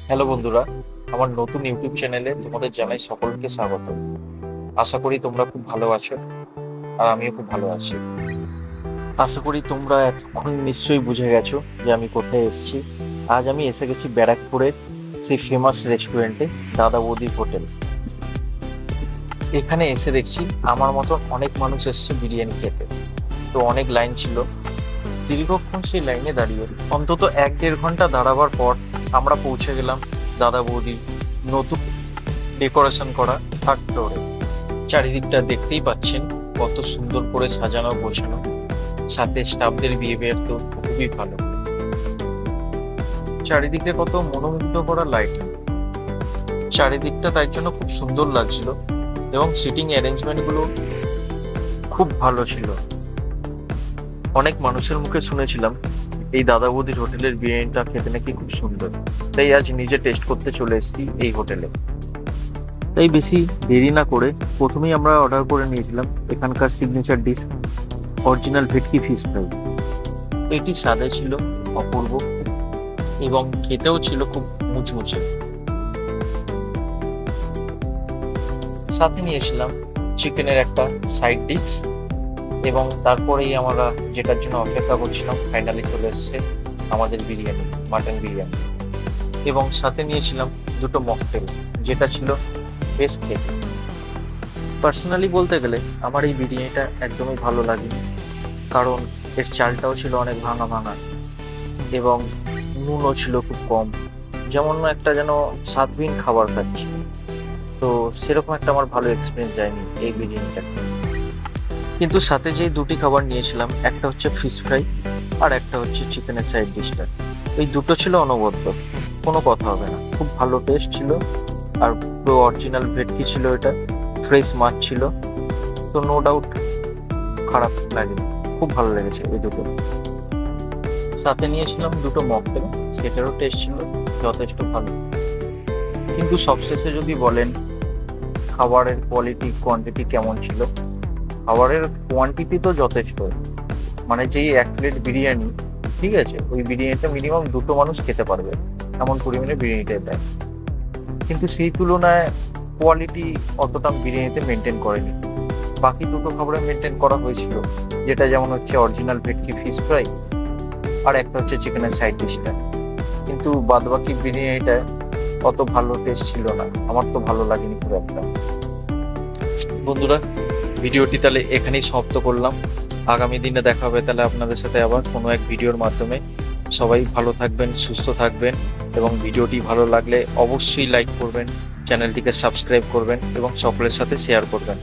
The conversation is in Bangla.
হ্যালো বন্ধুরা, আমার নতুন ইউটিউব চ্যানেলে তোমাদের জানাই সকলকে স্বাগত। আশা করি তোমরা খুব ভালো আছো আর আমিও খুব ভালো আছি। আশা করি তোমরা এতক্ষণ নিশ্চয়ই বুঝে গেছো যে আমি কোথায় এসেছি। আজ আমি এসে গেছি ব্যারাকপুরের সেই ফেমাস রেস্টুরেন্টে, দাদা বৌদির হোটেল। এখানে এসে দেখছি আমার মতন অনেক মানুষ এসছে বিরিয়ানি খেতে। তো অনেক লাইন ছিল, দীর্ঘক্ষণ সেই লাইনে দাঁড়িয়ে অন্তত 1-1.5 ঘন্টা দাঁড়াবার পর আমরা পৌঁছে গেলাম দাদা বৌদির নতুন ডেকোরেশন করা থার্ড ফ্লোরে। চারিদিকটা দেখতেই পাচ্ছেন কত সুন্দর করে সাজানো গোছানো, সাথে স্টাফদের বিহেভিয়ার তো খুবই ভালো। চারিদিকে কত মনোমুগ্ধ করা লাইটিং, চারিদিকটা তাই জন্য খুব সুন্দর লাগছিল এবং সিটিং অ্যারেঞ্জমেন্ট গুলো খুব ভালো ছিল। অনেক মানুষের মুখে শুনেছিলাম এই দাদা বৌদির হোটেলের বিরিয়ানিটা খেতে নাকি খুব সুন্দর, তাই আজ নিজে টেস্ট করতে চলে এসেছি এই হোটেলে। তাই বেশি দেরি না করে প্রথমেই আমরা অর্ডার করে নিয়েছিলাম এখানকার সিগনেচার ডিশ, অরিজিনাল ভেটকি ফিশ ফ্রাই। এটি স্বাদে ছিল অপূর্ব এবং খেতেও ছিল খুব মুচমুচে। সাথে নিয়েছিলাম চিকেনের একটা সাইড ডিশ এবং তারপরেই আমরা যেটার জন্য অপেক্ষা করছিলাম ফাইনালি চলে এসেছে আমাদের বিরিয়ানি, মাটন বিরিয়ানি। এবং সাথে নিয়েছিলাম দুটো মকটেল, যেটা ছিল বেশ খেতে। পার্সোনালি বলতে গেলে আমার এই বিরিয়ানিটা একদমই ভালো লাগেনি, কারণ এর চালটাও ছিল অনেক ভাঙা ভাঙা এবং নুনও ছিল খুব কম, যেমন একটা যেন স্বাদবিহীন খাবার খাচ্ছি। তো সেরকম একটা আমার ভালো এক্সপিরিয়েন্স যায়নি এই বিরিয়ানিটা। কিন্তু সাথে যেই দুটি খাবার নিয়েছিলাম, একটা হচ্ছে ফিশ ফ্রাই আর একটা হচ্ছে চিকেনের সাইড ডিশটা, এই দুটো ছিল অনবদ্য, কোনো কথা হবে না, খুব ভালো টেস্ট ছিল। আর পুরো অরিজিনাল ভেটকি ছিল, এটা ফ্রেশ মাছ ছিল, তো নো ডাউট খারাপ লাগেনি, খুব ভালো লেগেছে এই দুটো। সাথে নিয়েছিলাম দুটো মকটেল, সেটারও টেস্ট ছিল যথেষ্ট ভালো। কিন্তু সবশেষে যদি বলেন খাবারের কোয়ালিটি কোয়ান্টিটি কেমন ছিল, খাবারের কোয়ান্টিটি তো যথেষ্ট, মানে যেই 1 প্লেট বিরিয়ানি, ঠিক আছে, ওই বিরিয়ানিটা মিনিমাম 2 মানুষ খেতে পারবে এমন পরিমাণে বিরিয়ানিটা দেয়। কিন্তু সেই তুলনায় কোয়ালিটি অতটা বিরিয়ানিতে মেনটেন করেনি। বাকি দুটো খাবারে মেনটেন করা হয়েছিল, যেটা যেমন হচ্ছে অরিজিনাল ভেটকি ফিশ ফ্রাই আর একটা হচ্ছে চিকেনের সাইড ডিশটা। কিন্তু বাদবাকি বিরিয়ানিটা অত ভালো টেস্ট ছিল না, আমার তো ভালো লাগেনি খুব একটা। বন্ধুরা, ভিডিওটি তাহলে এখানেই সমাপ্ত করলাম। আগামী দিনে দেখা হবে তাহলে আপনাদের সাথে আবার কোনো এক ভিডিওর মাধ্যমে। সবাই ভালো থাকবেন, সুস্থ থাকবেন এবং ভিডিওটি ভালো লাগলে অবশ্যই লাইক করবেন, চ্যানেলটিকে সাবস্ক্রাইব করবেন এবং সকলের সাথে শেয়ার করবেন।